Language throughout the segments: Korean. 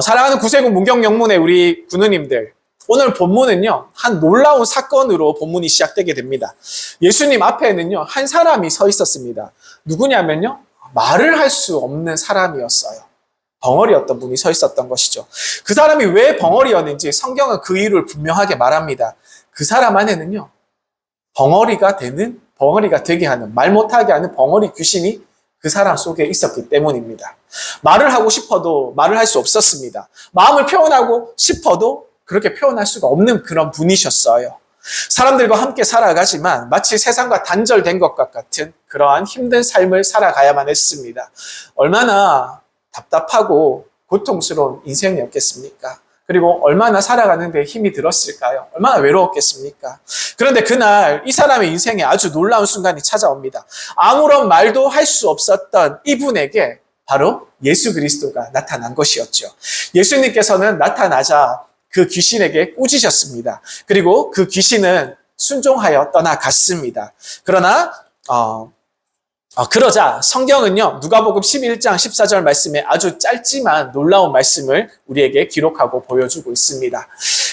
사랑하는 구세군 문경영문의 우리 군우님들, 오늘 본문은요, 한 놀라운 사건으로 본문이 시작되게 됩니다. 예수님 앞에는요, 한 사람이 서 있었습니다. 누구냐면요, 말을 할 수 없는 사람이었어요. 벙어리였던 분이 서 있었던 것이죠. 그 사람이 왜 벙어리였는지 성경은 그 이유를 분명하게 말합니다. 그 사람 안에는요, 벙어리가 되게 하는, 말 못하게 하는 벙어리 귀신이 그 사람 속에 있었기 때문입니다. 말을 하고 싶어도 말을 할 수 없었습니다. 마음을 표현하고 싶어도 그렇게 표현할 수가 없는 그런 분이셨어요. 사람들과 함께 살아가지만 마치 세상과 단절된 것과 같은 그러한 힘든 삶을 살아가야만 했습니다. 얼마나 답답하고 고통스러운 인생이었겠습니까? 그리고 얼마나 살아가는데 힘이 들었을까요? 얼마나 외로웠겠습니까? 그런데 그날 이 사람의 인생에 아주 놀라운 순간이 찾아옵니다. 아무런 말도 할 수 없었던 이분에게 바로 예수 그리스도가 나타난 것이었죠. 예수님께서는 나타나자 그 귀신에게 꾸짖으셨습니다. 그리고 그 귀신은 순종하여 떠나갔습니다. 그러자 성경은요, 누가복음 11장 14절 말씀에 아주 짧지만 놀라운 말씀을 우리에게 기록하고 보여주고 있습니다.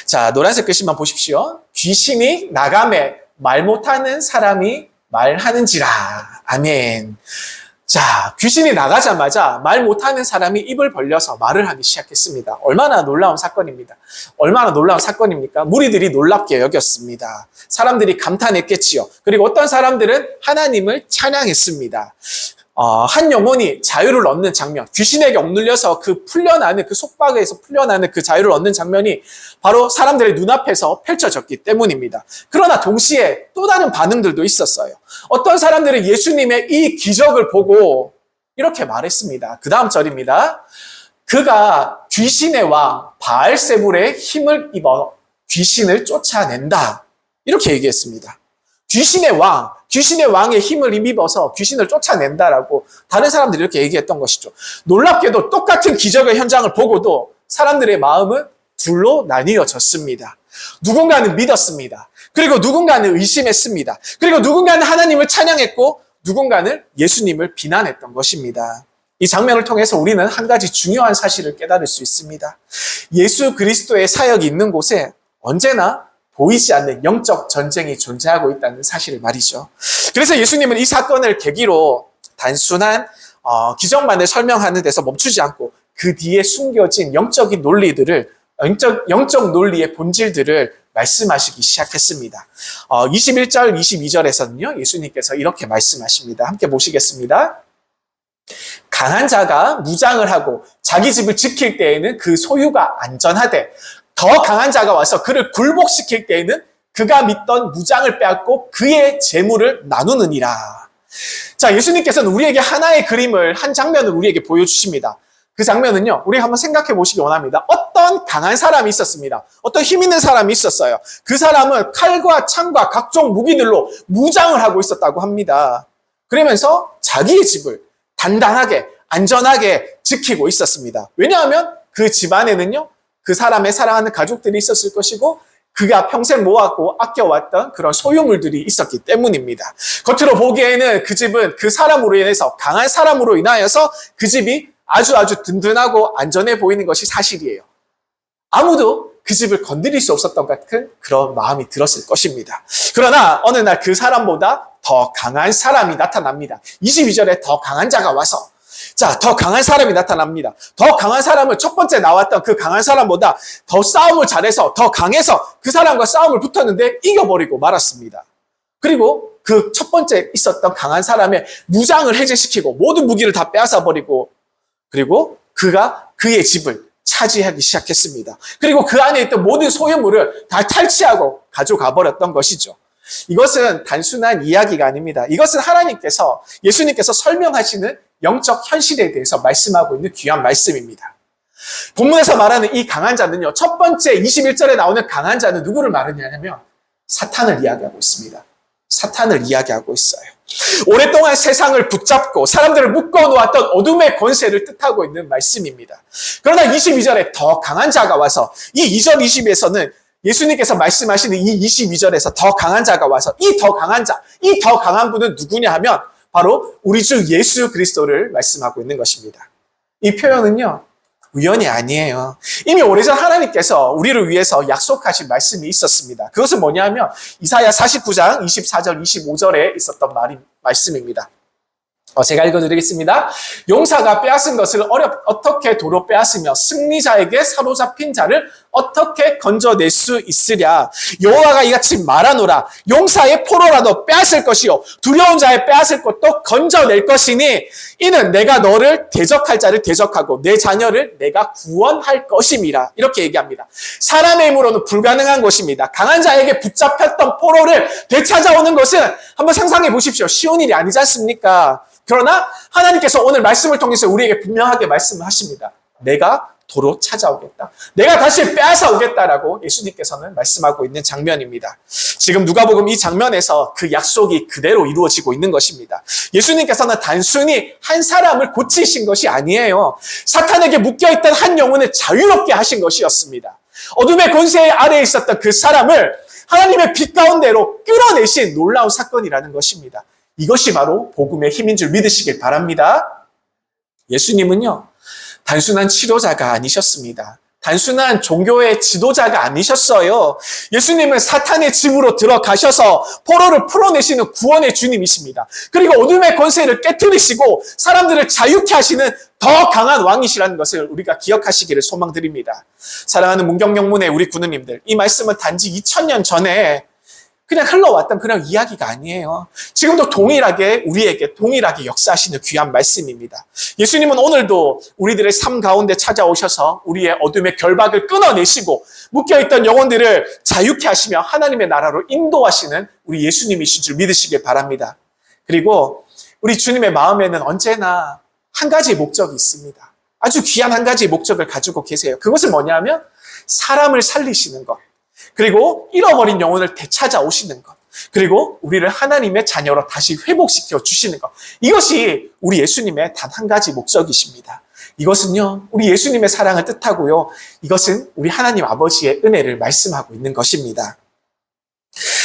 자, 노란색 글씨만 보십시오. 귀신이 나가매 말 못하는 사람이 말하는지라. 아멘. 자, 귀신이 나가자마자 말 못하는 사람이 입을 벌려서 말을 하기 시작했습니다. 얼마나 놀라운 사건입니다. 얼마나 놀라운 사건입니까? 무리들이 놀랍게 여겼습니다. 사람들이 감탄했겠지요. 그리고 어떤 사람들은 하나님을 찬양했습니다. 한 영혼이 자유를 얻는 장면, 귀신에게 억눌려서 그 속박에서 풀려나는 그 자유를 얻는 장면이 바로 사람들의 눈앞에서 펼쳐졌기 때문입니다. 그러나 동시에 또 다른 반응들도 있었어요. 어떤 사람들은 예수님의 이 기적을 보고 이렇게 말했습니다. 그 다음 절입니다. 그가 귀신의 왕 바알세불의 힘을 입어 귀신을 쫓아낸다. 이렇게 얘기했습니다. 귀신의 왕의 힘을 입어서 귀신을 쫓아낸다라고 다른 사람들이 이렇게 얘기했던 것이죠. 놀랍게도 똑같은 기적의 현장을 보고도 사람들의 마음은 둘로 나뉘어졌습니다. 누군가는 믿었습니다. 그리고 누군가는 의심했습니다. 그리고 누군가는 하나님을 찬양했고 누군가는 예수님을 비난했던 것입니다. 이 장면을 통해서 우리는 한 가지 중요한 사실을 깨달을 수 있습니다. 예수 그리스도의 사역이 있는 곳에 언제나 보이지 않는 영적 전쟁이 존재하고 있다는 사실을 말이죠. 그래서 예수님은 이 사건을 계기로 단순한 기적만을 설명하는 데서 멈추지 않고 그 뒤에 숨겨진 영적인 논리들을, 영적 논리의 본질들을 말씀하시기 시작했습니다. 21절, 22절에서는요, 예수님께서 이렇게 말씀하십니다. 함께 보시겠습니다. 강한 자가 무장을 하고 자기 집을 지킬 때에는 그 소유가 안전하되 더 강한 자가 와서 그를 굴복시킬 때에는 그가 믿던 무장을 빼앗고 그의 재물을 나누느니라. 자, 예수님께서는 우리에게 하나의 그림을, 한 장면을 우리에게 보여주십니다. 그 장면은요, 우리 한번 생각해 보시기 원합니다. 어떤 강한 사람이 있었습니다. 어떤 힘 있는 사람이 있었어요. 그 사람은 칼과 창과 각종 무기들로 무장을 하고 있었다고 합니다. 그러면서 자기의 집을 단단하게, 안전하게 지키고 있었습니다. 왜냐하면 그 집안에는요, 그 사람의 사랑하는 가족들이 있었을 것이고 그가 평생 모았고 아껴왔던 그런 소유물들이 있었기 때문입니다. 겉으로 보기에는 그 집은 그 사람으로 인해서, 강한 사람으로 인하여서 그 집이 아주 든든하고 안전해 보이는 것이 사실이에요. 아무도 그 집을 건드릴 수 없었던 것 같은 그런 마음이 들었을 것입니다. 그러나 어느 날 그 사람보다 더 강한 사람이 나타납니다. 22절에 더 강한 자가 와서, 더 강한 사람이 나타납니다. 더 강한 사람은 첫 번째 나왔던 그 강한 사람보다 더 싸움을 잘해서, 더 강해서 그 사람과 싸움을 붙었는데 이겨버리고 말았습니다. 그리고 그 첫 번째 있었던 강한 사람의 무장을 해제시키고 모든 무기를 다 빼앗아버리고, 그리고 그가 그의 집을 차지하기 시작했습니다. 그리고 그 안에 있던 모든 소유물을 다 탈취하고 가져가 버렸던 것이죠. 이것은 단순한 이야기가 아닙니다. 이것은 하나님께서, 예수님께서 설명하시는 영적 현실에 대해서 말씀하고 있는 귀한 말씀입니다. 본문에서 말하는 이 강한 자는요, 첫 번째 21절에 나오는 강한 자는 누구를 말하냐면 사탄을 이야기하고 있습니다. 사탄을 이야기하고 있어요. 오랫동안 세상을 붙잡고 사람들을 묶어놓았던 어둠의 권세를 뜻하고 있는 말씀입니다. 그러나 22절에 더 강한 자가 와서, 이 2절 20에서는 예수님께서 말씀하시는 이 22절에서 더 강한 자가 와서, 이 더 강한 자, 이 더 강한 분은 누구냐 하면 바로 우리 주 예수 그리스도를 말씀하고 있는 것입니다. 이 표현은요, 우연이 아니에요. 이미 오래전 하나님께서 우리를 위해서 약속하신 말씀이 있었습니다. 그것은 뭐냐면 이사야 49장 24절 25절에 있었던 말씀입니다. 제가 읽어드리겠습니다. 용사가 빼앗은 것을 어떻게 도로 빼앗으며 승리자에게 사로잡힌 자를 어떻게 건져낼 수 있으랴. 여호와가 이같이 말하노라. 용사의 포로라도 빼앗을 것이요 두려운 자의 빼앗을 것도 건져낼 것이니 이는 내가 너를 대적할 자를 대적하고 내 자녀를 내가 구원할 것임이라. 이렇게 얘기합니다. 사람의 힘으로는 불가능한 것입니다. 강한 자에게 붙잡혔던 포로를 되찾아오는 것은 한번 상상해 보십시오. 쉬운 일이 아니지 않습니까? 그러나 하나님께서 오늘 말씀을 통해서 우리에게 분명하게 말씀을 하십니다. 내가 도로 찾아오겠다. 내가 다시 빼앗아 오겠다라고 예수님께서는 말씀하고 있는 장면입니다. 지금 누가복음 이 장면에서 그 약속이 그대로 이루어지고 있는 것입니다. 예수님께서는 단순히 한 사람을 고치신 것이 아니에요. 사탄에게 묶여있던 한 영혼을 자유롭게 하신 것이었습니다. 어둠의 권세 아래에 있었던 그 사람을 하나님의 빛 가운데로 끌어내신 놀라운 사건이라는 것입니다. 이것이 바로 복음의 힘인 줄 믿으시길 바랍니다. 예수님은요, 단순한 치료자가 아니셨습니다. 단순한 종교의 지도자가 아니셨어요. 예수님은 사탄의 집으로 들어가셔서 포로를 풀어내시는 구원의 주님이십니다. 그리고 어둠의 권세를 깨뜨리시고 사람들을 자유케 하시는 더 강한 왕이시라는 것을 우리가 기억하시기를 소망드립니다. 사랑하는 문경영문의 우리 군우님들, 이 말씀은 단지 2000년 전에 그냥 흘러왔던 그런 이야기가 아니에요. 지금도 우리에게 동일하게 역사하시는 귀한 말씀입니다. 예수님은 오늘도 우리들의 삶 가운데 찾아오셔서 우리의 어둠의 결박을 끊어내시고 묶여있던 영혼들을 자유케 하시며 하나님의 나라로 인도하시는 우리 예수님이신 줄 믿으시길 바랍니다. 그리고 우리 주님의 마음에는 언제나 한 가지 목적이 있습니다. 아주 귀한 한 가지 목적을 가지고 계세요. 그것은 뭐냐면 사람을 살리시는 것. 그리고 잃어버린 영혼을 되찾아오시는 것. 그리고 우리를 하나님의 자녀로 다시 회복시켜 주시는 것. 이것이 우리 예수님의 단 한 가지 목적이십니다. 이것은요, 우리 예수님의 사랑을 뜻하고요. 이것은 우리 하나님 아버지의 은혜를 말씀하고 있는 것입니다.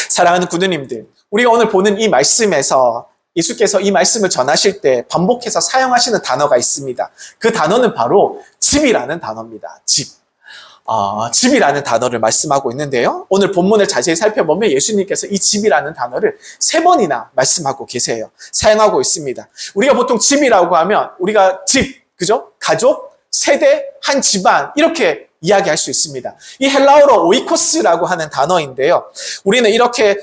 사랑하는 구두님들, 우리가 오늘 보는 이 말씀에서 예수께서 이 말씀을 전하실 때 반복해서 사용하시는 단어가 있습니다. 그 단어는 바로 집이라는 단어입니다. 집이라는 단어를 말씀하고 있는데요. 오늘 본문을 자세히 살펴보면 예수님께서 이 집이라는 단어를 3번이나 말씀하고 계세요. 사용하고 있습니다. 우리가 보통 집이라고 하면 우리가 집, 그죠? 가족, 세대, 한 집안 이렇게 이야기할 수 있습니다. 이 헬라어로 오이코스라고 하는 단어인데요. 우리는 이렇게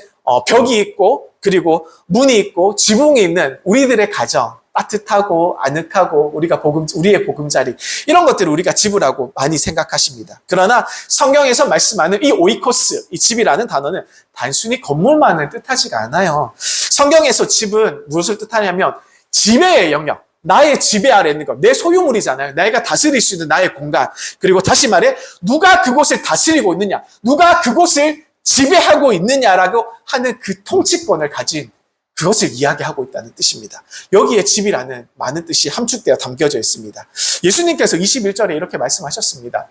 벽이 있고 그리고 문이 있고 지붕이 있는 우리들의 가정, 따뜻하고 아늑하고 우리의 보금자리 이런 것들을 우리가 집이라고 많이 생각하십니다. 그러나 성경에서 말씀하는 이 오이코스, 이 집이라는 단어는 단순히 건물만을 뜻하지가 않아요. 성경에서 집은 무엇을 뜻하냐면 지배의 영역, 나의 지배 아래 있는 것, 내 소유물이잖아요. 내가 다스릴 수 있는 나의 공간. 그리고 다시 말해 누가 그곳을 다스리고 있느냐, 누가 그곳을 지배하고 있느냐라고 하는 그 통치권을 가진 그것을 이야기하고 있다는 뜻입니다. 여기에 집이라는 많은 뜻이 함축되어 담겨져 있습니다. 예수님께서 21절에 이렇게 말씀하셨습니다.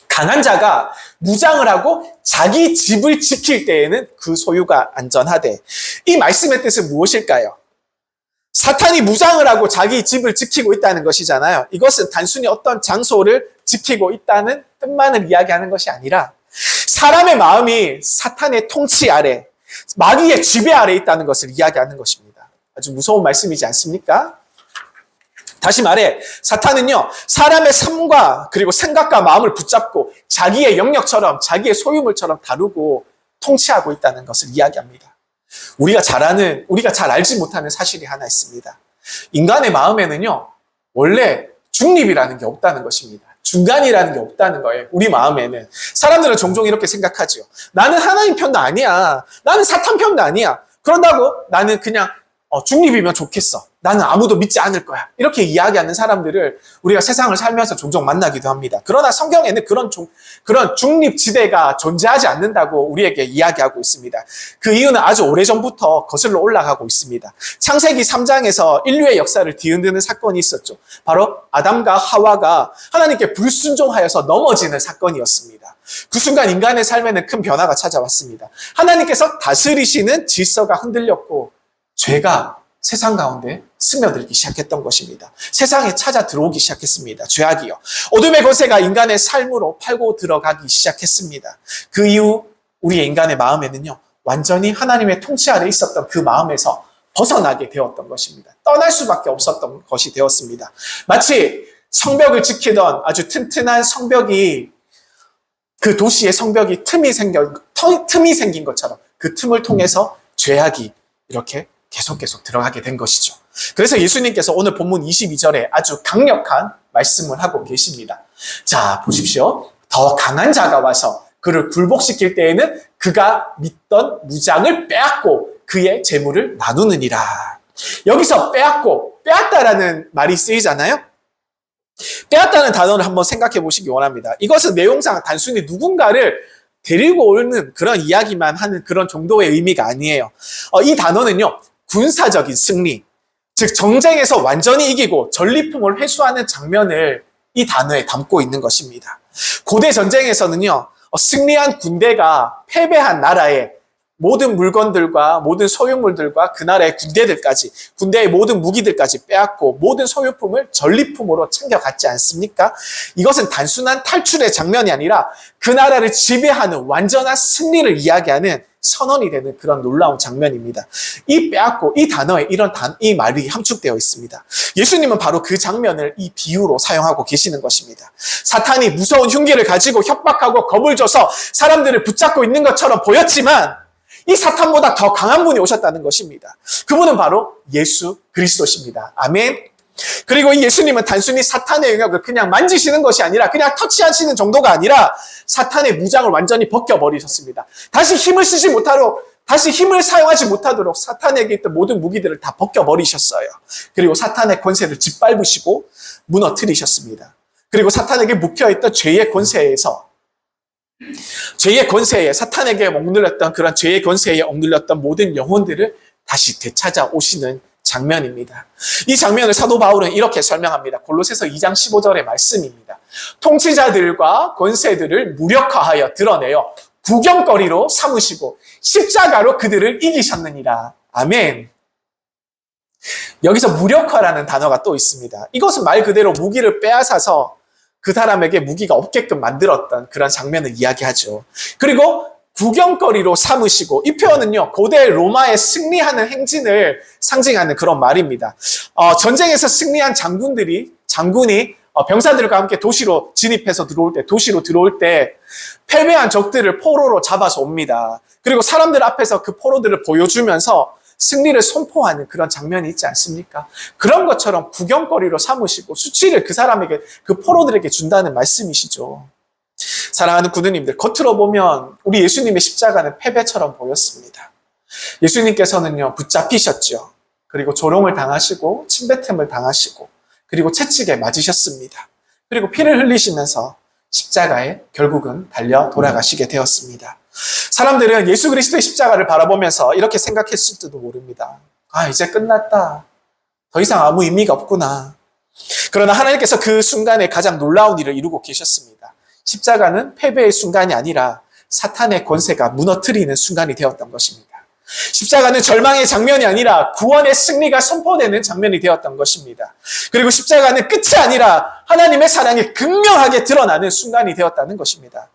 강한 자가 무장을 하고 자기 집을 지킬 때에는 그 소유가 안전하되. 이 말씀의 뜻은 무엇일까요? 사탄이 무장을 하고 자기 집을 지키고 있다는 것이잖아요. 이것은 단순히 어떤 장소를 지키고 있다는 뜻만을 이야기하는 것이 아니라 사람의 마음이 사탄의 통치 아래, 마귀의 지배 아래 있다는 것을 이야기하는 것입니다. 아주 무서운 말씀이지 않습니까? 다시 말해 사탄은요, 사람의 삶과 그리고 생각과 마음을 붙잡고 자기의 영역처럼 자기의 소유물처럼 다루고 통치하고 있다는 것을 이야기합니다. 우리가 잘 알지 못하는 사실이 하나 있습니다. 인간의 마음에는요, 원래 중립이라는 게 없다는 것입니다. 중간이라는 게 없다는 거예요. 우리 마음에는. 사람들은 종종 이렇게 생각하죠. 나는 하나님 편도 아니야. 나는 사탄 편도 아니야. 그런다고 나는 그냥 중립이면 좋겠어. 나는 아무도 믿지 않을 거야. 이렇게 이야기하는 사람들을 우리가 세상을 살면서 종종 만나기도 합니다. 그러나 성경에는 그런 중립지대가 존재하지 않는다고 우리에게 이야기하고 있습니다. 그 이유는 아주 오래전부터 거슬러 올라가고 있습니다. 창세기 3장에서 인류의 역사를 뒤흔드는 사건이 있었죠. 바로 아담과 하와가 하나님께 불순종하여서 넘어지는 사건이었습니다. 그 순간 인간의 삶에는 큰 변화가 찾아왔습니다. 하나님께서 다스리시는 질서가 흔들렸고 죄가 세상 가운데 스며들기 시작했던 것입니다. 세상에 찾아 들어오기 시작했습니다. 죄악이요. 어둠의 권세가 인간의 삶으로 팔고 들어가기 시작했습니다. 그 이후 우리의 인간의 마음에는요, 완전히 하나님의 통치 아래 있었던 그 마음에서 벗어나게 되었던 것입니다. 떠날 수밖에 없었던 것이 되었습니다. 마치 성벽을 지키던 아주 튼튼한 성벽이, 그 도시의 성벽이 틈이 생긴 것처럼 그 틈을 통해서 죄악이 이렇게 계속 들어가게 된 것이죠. 그래서 예수님께서 오늘 본문 22절에 아주 강력한 말씀을 하고 계십니다. 자, 보십시오. 더 강한 자가 와서 그를 굴복시킬 때에는 그가 믿던 무장을 빼앗고 그의 재물을 나누느니라. 여기서 빼앗다라는 말이 쓰이잖아요. 빼앗다는 단어를 한번 생각해 보시기 원합니다. 이것은 내용상 단순히 누군가를 데리고 오는 그런 이야기만 하는 그런 정도의 의미가 아니에요. 이 단어는요, 군사적인 승리, 즉 정쟁에서 완전히 이기고 전리품을 회수하는 장면을 이 단어에 담고 있는 것입니다. 고대 전쟁에서는요, 승리한 군대가 패배한 나라에 모든 물건들과 모든 소유물들과 그 나라의 군대들까지, 군대의 모든 무기들까지 빼앗고 모든 소유품을 전리품으로 챙겨갔지 않습니까? 이것은 단순한 탈출의 장면이 아니라 그 나라를 지배하는 완전한 승리를 이야기하는 선언이 되는 그런 놀라운 장면입니다. 이 빼앗고, 이 단어에 이 말이 함축되어 있습니다. 예수님은 바로 그 장면을 이 비유로 사용하고 계시는 것입니다. 사탄이 무서운 흉기를 가지고 협박하고 겁을 줘서 사람들을 붙잡고 있는 것처럼 보였지만 이 사탄보다 더 강한 분이 오셨다는 것입니다. 그분은 바로 예수 그리스도십니다. 아멘. 그리고 이 예수님은 단순히 사탄의 영역을 그냥 만지시는 것이 아니라, 그냥 터치하시는 정도가 아니라 사탄의 무장을 완전히 벗겨버리셨습니다. 다시 힘을 사용하지 못하도록 사탄에게 있던 모든 무기들을 다 벗겨버리셨어요. 그리고 사탄의 권세를 짓밟으시고 무너뜨리셨습니다. 그리고 사탄에게 묵혀있던 죄의 권세에, 사탄에게 억눌렸던 그런 죄의 권세에 억눌렸던 모든 영혼들을 다시 되찾아 오시는 장면입니다. 이 장면을 사도 바울은 이렇게 설명합니다. 골로새서 2장 15절의 말씀입니다. 통치자들과 권세들을 무력화하여 드러내어 구경거리로 삼으시고 십자가로 그들을 이기셨느니라. 아멘. 여기서 무력화라는 단어가 또 있습니다. 이것은 말 그대로 무기를 빼앗아서 그 사람에게 무기가 없게끔 만들었던 그런 장면을 이야기하죠. 그리고 구경거리로 삼으시고, 이 표현은요, 고대 로마의 승리하는 행진을 상징하는 그런 말입니다. 전쟁에서 승리한 장군이 병사들과 함께 도시로 들어올 때 패배한 적들을 포로로 잡아서 옵니다. 그리고 사람들 앞에서 그 포로들을 보여주면서 승리를 선포하는 그런 장면이 있지 않습니까? 그런 것처럼 구경거리로 삼으시고 수치를 그 포로들에게 준다는 말씀이시죠. 사랑하는 구두님들, 겉으로 보면 우리 예수님의 십자가는 패배처럼 보였습니다. 예수님께서는요, 붙잡히셨죠. 그리고 조롱을 당하시고 침뱉음을 당하시고 그리고 채찍에 맞으셨습니다. 그리고 피를 흘리시면서 십자가에 결국은 달려 돌아가시게 되었습니다. 사람들은 예수 그리스도의 십자가를 바라보면서 이렇게 생각했을지도 모릅니다. 아, 이제 끝났다. 더 이상 아무 의미가 없구나. 그러나 하나님께서 그 순간에 가장 놀라운 일을 이루고 계셨습니다. 십자가는 패배의 순간이 아니라 사탄의 권세가 무너뜨리는 순간이 되었던 것입니다. 십자가는 절망의 장면이 아니라 구원의 승리가 선포되는 장면이 되었던 것입니다. 그리고 십자가는 끝이 아니라 하나님의 사랑이 극명하게 드러나는 순간이 되었다는 것입니다.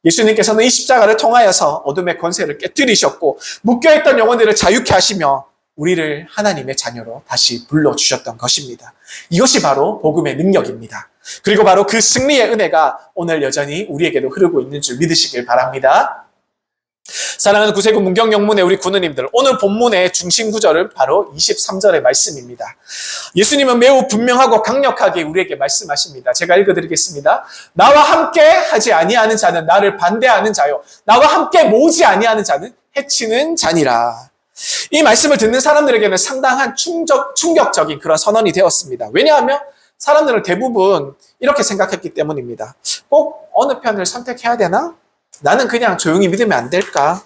예수님께서는 이 십자가를 통하여서 어둠의 권세를 깨뜨리셨고 묶여있던 영혼들을 자유케 하시며 우리를 하나님의 자녀로 다시 불러주셨던 것입니다. 이것이 바로 복음의 능력입니다. 그리고 바로 그 승리의 은혜가 오늘 여전히 우리에게도 흐르고 있는 줄 믿으시길 바랍니다. 사랑하는 구세군 문경영문의 우리 군우님들, 오늘 본문의 중심 구절은 바로 23절의 말씀입니다. 예수님은 매우 분명하고 강력하게 우리에게 말씀하십니다. 제가 읽어드리겠습니다. 나와 함께 하지 아니하는 자는 나를 반대하는 자요, 나와 함께 모으지 아니하는 자는 해치는 자니라. 이 말씀을 듣는 사람들에게는 상당한 충격적인 그런 선언이 되었습니다. 왜냐하면 사람들은 대부분 이렇게 생각했기 때문입니다. 꼭 어느 편을 선택해야 되나? 나는 그냥 조용히 믿으면 안 될까?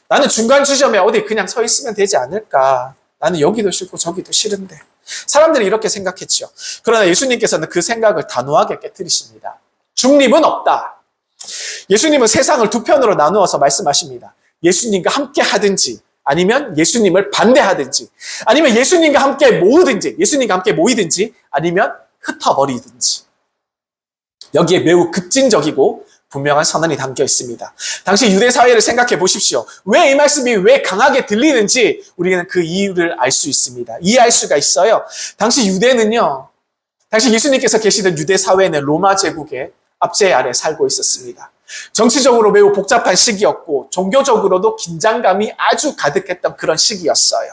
나는 중간 지점에 어디 그냥 서 있으면 되지 않을까? 나는 여기도 싫고 저기도 싫은데. 사람들이 이렇게 생각했죠. 그러나 예수님께서는 그 생각을 단호하게 깨뜨리십니다. 중립은 없다. 예수님은 세상을 두 편으로 나누어서 말씀하십니다. 예수님과 함께 하든지 아니면 예수님을 반대하든지, 아니면 예수님과 함께 모으든지, 예수님과 함께 모이든지, 아니면 흩어버리든지. 여기에 매우 급진적이고 분명한 선언이 담겨 있습니다. 당시 유대 사회를 생각해 보십시오. 왜 이 말씀이 왜 강하게 들리는지 우리는 그 이유를 알 수 있습니다. 이해할 수가 있어요. 당시 유대는요, 당시 예수님께서 계시던 유대 사회는 로마 제국의 압제 아래 살고 있었습니다. 정치적으로 매우 복잡한 시기였고 종교적으로도 긴장감이 아주 가득했던 그런 시기였어요.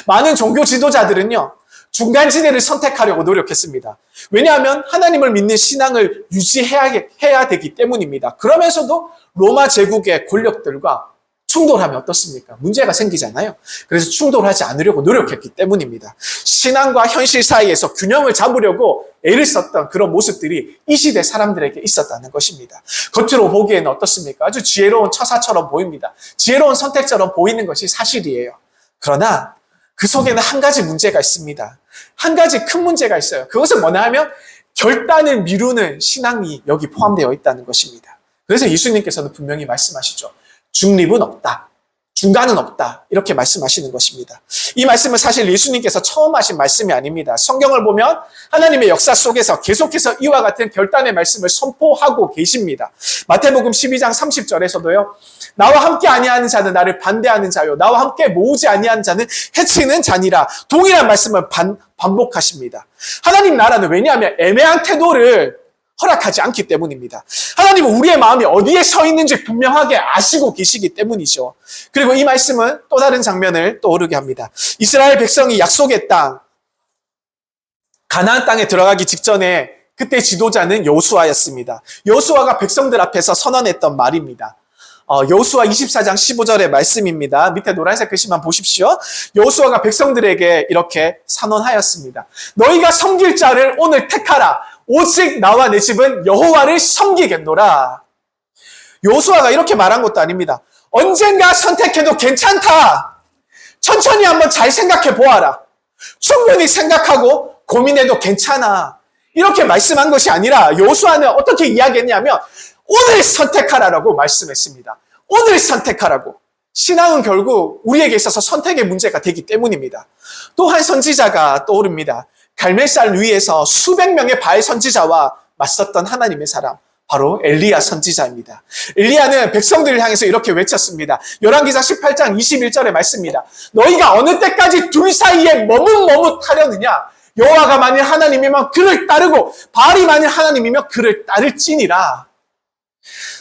많은 종교 지도자들은요, 중간지대를 선택하려고 노력했습니다. 왜냐하면 하나님을 믿는 신앙을 유지해야 되기 때문입니다. 그러면서도 로마 제국의 권력들과 충돌하면 어떻습니까? 문제가 생기잖아요. 그래서 충돌하지 않으려고 노력했기 때문입니다. 신앙과 현실 사이에서 균형을 잡으려고 애를 썼던 그런 모습들이 이 시대 사람들에게 있었다는 것입니다. 겉으로 보기에는 어떻습니까? 아주 지혜로운 처사처럼 보입니다. 지혜로운 선택처럼 보이는 것이 사실이에요. 그러나 그 속에는 한 가지 문제가 있습니다. 한 가지 큰 문제가 있어요. 그것은 뭐냐 하면 결단을 미루는 신앙이 여기 포함되어 있다는 것입니다. 그래서 예수님께서는 분명히 말씀하시죠. 중립은 없다. 중간은 없다. 이렇게 말씀하시는 것입니다. 이 말씀은 사실 예수님께서 처음 하신 말씀이 아닙니다. 성경을 보면 하나님의 역사 속에서 계속해서 이와 같은 결단의 말씀을 선포하고 계십니다. 마태복음 12장 30절에서도요. 나와 함께 아니하는 자는 나를 반대하는 자요. 나와 함께 모으지 아니하는 자는 해치는 자니라. 동일한 말씀을 반복하십니다. 하나님 나라는 왜냐하면 애매한 태도를 허락하지 않기 때문입니다. 하나님은 우리의 마음이 어디에 서 있는지 분명하게 아시고 계시기 때문이죠. 그리고 이 말씀은 또 다른 장면을 떠오르게 합니다. 이스라엘 백성이 약속의 땅, 가나안 땅에 들어가기 직전에 그때 지도자는 여호수아였습니다. 여호수아가 백성들 앞에서 선언했던 말입니다. 여호수아 24장 15절의 말씀입니다. 밑에 노란색 글씨만 보십시오. 여호수아가 백성들에게 이렇게 선언하였습니다. 너희가 섬길 자를 오늘 택하라. 오직 나와 내 집은 여호와를 섬기겠노라. 여호수아가 이렇게 말한 것도 아닙니다. 언젠가 선택해도 괜찮다. 천천히 한번 잘 생각해 보아라. 충분히 생각하고 고민해도 괜찮아. 이렇게 말씀한 것이 아니라 여호수아는 어떻게 이야기했냐면 오늘 선택하라라고 말씀했습니다. 오늘 선택하라고. 신앙은 결국 우리에게 있어서 선택의 문제가 되기 때문입니다. 또 한 선지자가 떠오릅니다. 갈멜산 위에서 수백 명의 바알 선지자와 맞섰던 하나님의 사람, 바로 엘리야 선지자입니다. 엘리야는 백성들을 향해서 이렇게 외쳤습니다. 열왕기상 18장 21절의 말씀입니다. 너희가 어느 때까지 둘 사이에 머뭇머뭇하려느냐? 여호와가 만일 하나님이면 그를 따르고 바알이 만일 하나님이면 그를 따를지니라.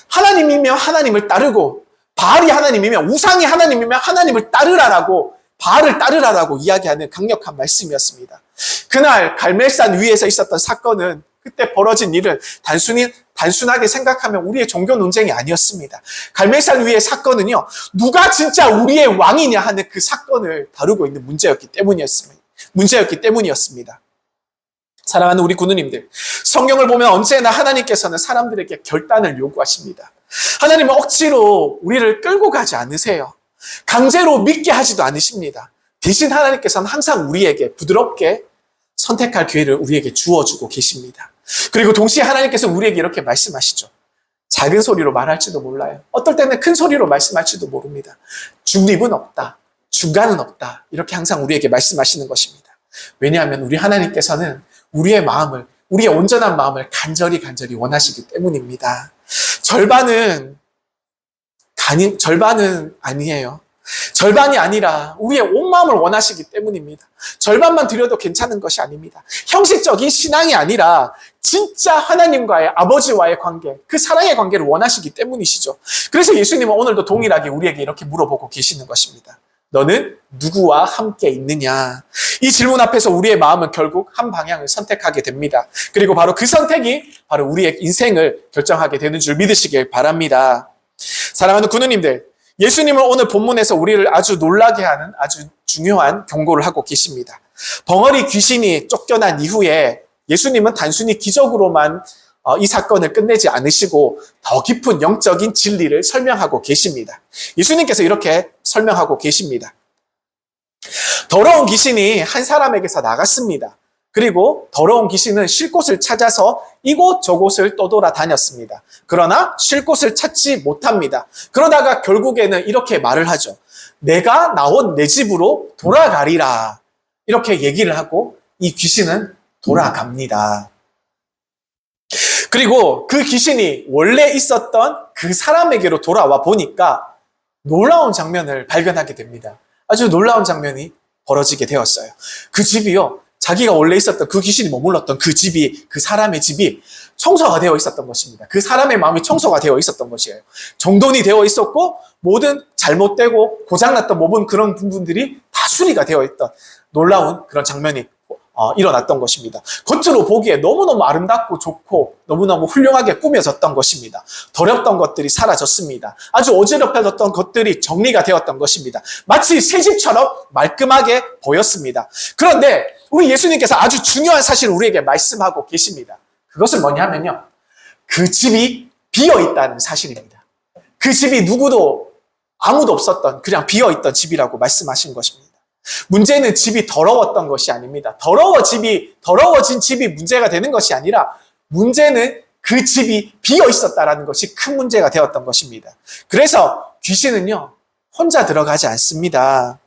하나님이면 하나님을 따르고 바알이 하나님이면 우상이 하나님이면 하나님을 따르라라고 바알을 따르라라고 이야기하는 강력한 말씀이었습니다. 그날 갈멜산 위에서 있었던 사건은 그때 벌어진 일은 단순하게 생각하면 우리의 종교 논쟁이 아니었습니다. 갈멜산 위의 사건은요, 누가 진짜 우리의 왕이냐 하는 그 사건을 다루고 있는 문제였기 때문이었습니다. 사랑하는 우리 군우님들, 성경을 보면 언제나 하나님께서는 사람들에게 결단을 요구하십니다. 하나님은 억지로 우리를 끌고 가지 않으세요. 강제로 믿게 하지도 않으십니다. 대신 하나님께서는 항상 우리에게 부드럽게 선택할 기회를 우리에게 주어주고 계십니다. 그리고 동시에 하나님께서 우리에게 이렇게 말씀하시죠. 작은 소리로 말할지도 몰라요. 어떨 때는 큰 소리로 말씀할지도 모릅니다. 중립은 없다. 중간은 없다. 이렇게 항상 우리에게 말씀하시는 것입니다. 왜냐하면 우리 하나님께서는 우리의 마음을, 우리의 온전한 마음을 간절히 원하시기 때문입니다. 절반은 아니에요. 절반이 아니라 우리의 온 마음을 원하시기 때문입니다. 절반만 드려도 괜찮은 것이 아닙니다. 형식적인 신앙이 아니라 진짜 하나님과의 아버지와의 관계, 그 사랑의 관계를 원하시기 때문이시죠. 그래서 예수님은 오늘도 동일하게 우리에게 이렇게 물어보고 계시는 것입니다. 너는 누구와 함께 있느냐? 이 질문 앞에서 우리의 마음은 결국 한 방향을 선택하게 됩니다. 그리고 바로 그 선택이 바로 우리의 인생을 결정하게 되는 줄 믿으시길 바랍니다. 사랑하는 군우님들, 예수님은 오늘 본문에서 우리를 아주 놀라게 하는 아주 중요한 경고를 하고 계십니다. 벙어리 귀신이 쫓겨난 이후에 예수님은 단순히 기적으로만 이 사건을 끝내지 않으시고 더 깊은 영적인 진리를 설명하고 계십니다. 예수님께서 이렇게 설명하고 계십니다. 더러운 귀신이 한 사람에게서 나갔습니다. 그리고 더러운 귀신은 쉴 곳을 찾아서 이곳 저곳을 떠돌아다녔습니다. 그러나 쉴 곳을 찾지 못합니다. 그러다가 결국에는 이렇게 말을 하죠. 내가 나온 내 집으로 돌아가리라. 이렇게 얘기를 하고 이 귀신은 돌아갑니다. 그리고 그 귀신이 원래 있었던 그 사람에게로 돌아와 보니까 놀라운 장면을 발견하게 됩니다. 아주 놀라운 장면이 벌어지게 되었어요. 그 집이요, 자기가 원래 있었던 그 귀신이 머물렀던 그 집이, 그 사람의 집이 청소가 되어 있었던 것입니다. 그 사람의 마음이 청소가 되어 있었던 것이에요. 정돈이 되어 있었고 모든 잘못되고 고장났던 모든 그런 부분들이 다 수리가 되어 있던 놀라운 그런 장면이 일어났던 것입니다. 겉으로 보기에 너무너무 아름답고 좋고 너무너무 훌륭하게 꾸며졌던 것입니다. 더럽던 것들이 사라졌습니다. 아주 어지럽혀졌던 것들이 정리가 되었던 것입니다. 마치 새 집처럼 말끔하게 보였습니다. 그런데 우리 예수님께서 아주 중요한 사실을 우리에게 말씀하고 계십니다. 그것은 뭐냐면요, 그 집이 비어있다는 사실입니다. 그 집이 누구도 아무도 없었던 그냥 비어있던 집이라고 말씀하신 것입니다. 문제는 집이 더러웠던 것이 아닙니다. 더러워진 집이 문제가 되는 것이 아니라 문제는 그 집이 비어 있었다라는 것이 큰 문제가 되었던 것입니다. 그래서 귀신은요, 혼자 들어가지 않습니다.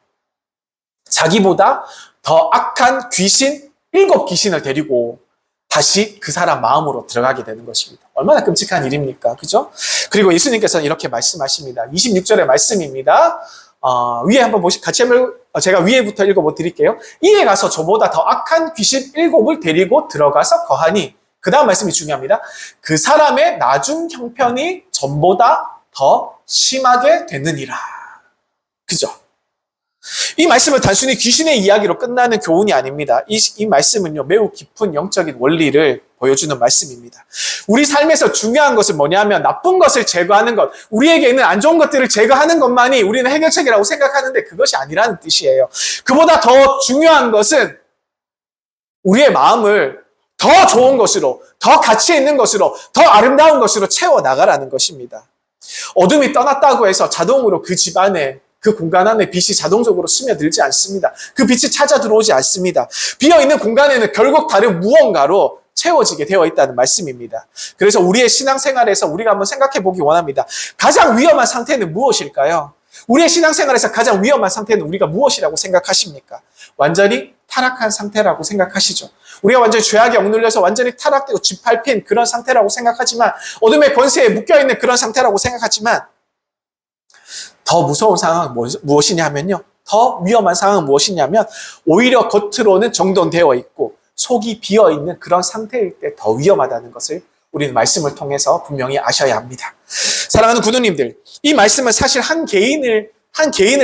자기보다 더 악한 귀신 7귀신을 데리고 다시 그 사람 마음으로 들어가게 되는 것입니다. 얼마나 끔찍한 일입니까? 그죠? 그리고 예수님께서는 이렇게 말씀하십니다. 26절의 말씀입니다. 위에 한번 같이 한번 제가 위에부터 읽어보 드릴게요. 이에 가서 저보다 더 악한 귀신 7을 데리고 들어가서 거하니, 그 다음 말씀이 중요합니다. 그 사람의 나중 형편이 전보다 더 심하게 되느니라. 그죠? 이 말씀은 단순히 귀신의 이야기로 끝나는 교훈이 아닙니다. 이 말씀은요, 매우 깊은 영적인 원리를 보여주는 말씀입니다. 우리 삶에서 중요한 것은 뭐냐면 나쁜 것을 제거하는 것, 우리에게 있는 안 좋은 것들을 제거하는 것만이 우리는 해결책이라고 생각하는데 그것이 아니라는 뜻이에요. 그보다 더 중요한 것은 우리의 마음을 더 좋은 것으로, 더 가치 있는 것으로, 더 아름다운 것으로 채워나가라는 것입니다. 어둠이 떠났다고 해서 자동으로 그 집 안에, 그 공간 안에 빛이 자동적으로 스며들지 않습니다. 그 빛이 찾아 들어오지 않습니다. 비어있는 공간에는 결국 다른 무언가로 채워지게 되어 있다는 말씀입니다. 그래서 우리의 신앙생활에서 우리가 한번 생각해 보기 원합니다. 가장 위험한 상태는 무엇일까요? 우리의 신앙생활에서 가장 위험한 상태는 우리가 무엇이라고 생각하십니까? 완전히 타락한 상태라고 생각하시죠. 우리가 완전히 죄악에 억눌려서 완전히 타락되고 짓밟힌 그런 상태라고 생각하지만, 어둠의 권세에 묶여있는 그런 상태라고 생각하지만, 더 무서운 상황은 무엇이냐면요, 더 위험한 상황은 무엇이냐면 오히려 겉으로는 정돈되어 있고 속이 비어있는 그런 상태일 때 더 위험하다는 것을 우리는 말씀을 통해서 분명히 아셔야 합니다. 사랑하는 구누님들, 이 말씀은 사실 한 개인을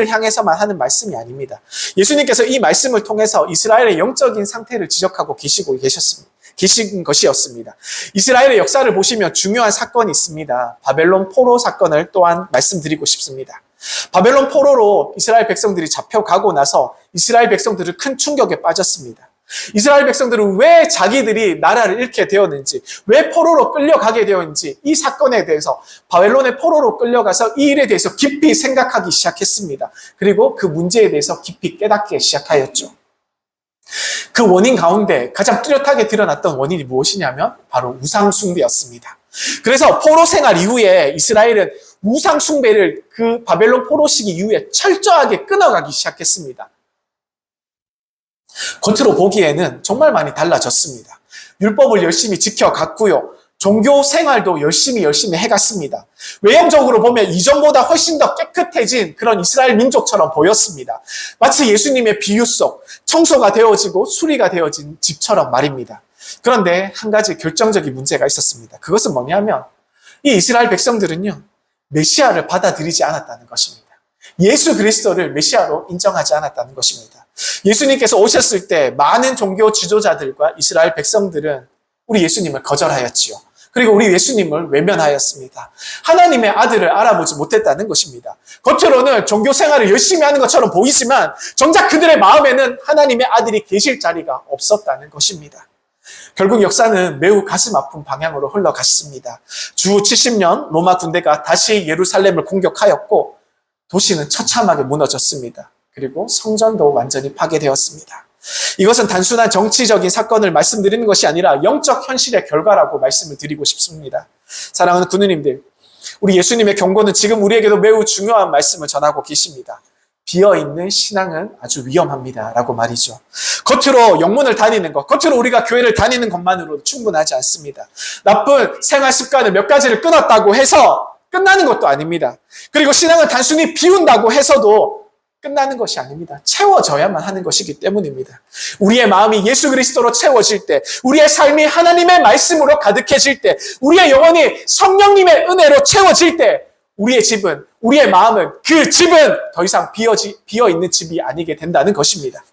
향해서만 하는 말씀이 아닙니다. 예수님께서 이 말씀을 통해서 이스라엘의 영적인 상태를 지적하고 계신 것이었습니다. 이스라엘의 역사를 보시면 중요한 사건이 있습니다. 바벨론 포로 사건을 또한 말씀드리고 싶습니다. 바벨론 포로로 이스라엘 백성들이 잡혀가고 나서 이스라엘 백성들은 큰 충격에 빠졌습니다. 이스라엘 백성들은 왜 자기들이 나라를 잃게 되었는지, 왜 포로로 끌려가게 되었는지, 이 사건에 대해서, 바벨론의 포로로 끌려가서 이 일에 대해서 깊이 생각하기 시작했습니다. 그리고 그 문제에 대해서 깊이 깨닫기 시작하였죠. 그 원인 가운데 가장 뚜렷하게 드러났던 원인이 무엇이냐면 바로 우상숭배였습니다. 그래서 포로 생활 이후에 이스라엘은 우상숭배를 그 바벨론 포로 시기 이후에 철저하게 끊어가기 시작했습니다. 겉으로 보기에는 정말 많이 달라졌습니다. 율법을 열심히 지켜갔고요. 종교 생활도 열심히 해갔습니다. 외형적으로 보면 이전보다 훨씬 더 깨끗해진 그런 이스라엘 민족처럼 보였습니다. 마치 예수님의 비유 속 청소가 되어지고 수리가 되어진 집처럼 말입니다. 그런데 한 가지 결정적인 문제가 있었습니다. 그것은 뭐냐면 이 이스라엘 백성들은요, 메시아를 받아들이지 않았다는 것입니다. 예수 그리스도를 메시아로 인정하지 않았다는 것입니다. 예수님께서 오셨을 때 많은 종교 지도자들과 이스라엘 백성들은 우리 예수님을 거절하였지요. 그리고 우리 예수님을 외면하였습니다. 하나님의 아들을 알아보지 못했다는 것입니다. 겉으로는 종교 생활을 열심히 하는 것처럼 보이지만 정작 그들의 마음에는 하나님의 아들이 계실 자리가 없었다는 것입니다. 결국 역사는 매우 가슴 아픈 방향으로 흘러갔습니다. 주 70년 로마 군대가 다시 예루살렘을 공격하였고 도시는 처참하게 무너졌습니다. 그리고 성전도 완전히 파괴되었습니다. 이것은 단순한 정치적인 사건을 말씀드리는 것이 아니라 영적 현실의 결과라고 말씀을 드리고 싶습니다. 사랑하는 군우님들, 우리 예수님의 경고는 지금 우리에게도 매우 중요한 말씀을 전하고 계십니다. 비어있는 신앙은 아주 위험합니다 라고 말이죠. 겉으로 영문을 다니는 것, 겉으로 우리가 교회를 다니는 것만으로 충분하지 않습니다. 나쁜 생활 습관을 몇 가지를 끊었다고 해서 끝나는 것도 아닙니다. 그리고 신앙은 단순히 비운다고 해서도 끝나는 것이 아닙니다. 채워져야만 하는 것이기 때문입니다. 우리의 마음이 예수 그리스도로 채워질 때, 우리의 삶이 하나님의 말씀으로 가득해질 때, 우리의 영혼이 성령님의 은혜로 채워질 때, 우리의 집은, 우리의 마음은, 그 집은 더 이상 비어있는 집이 아니게 된다는 것입니다.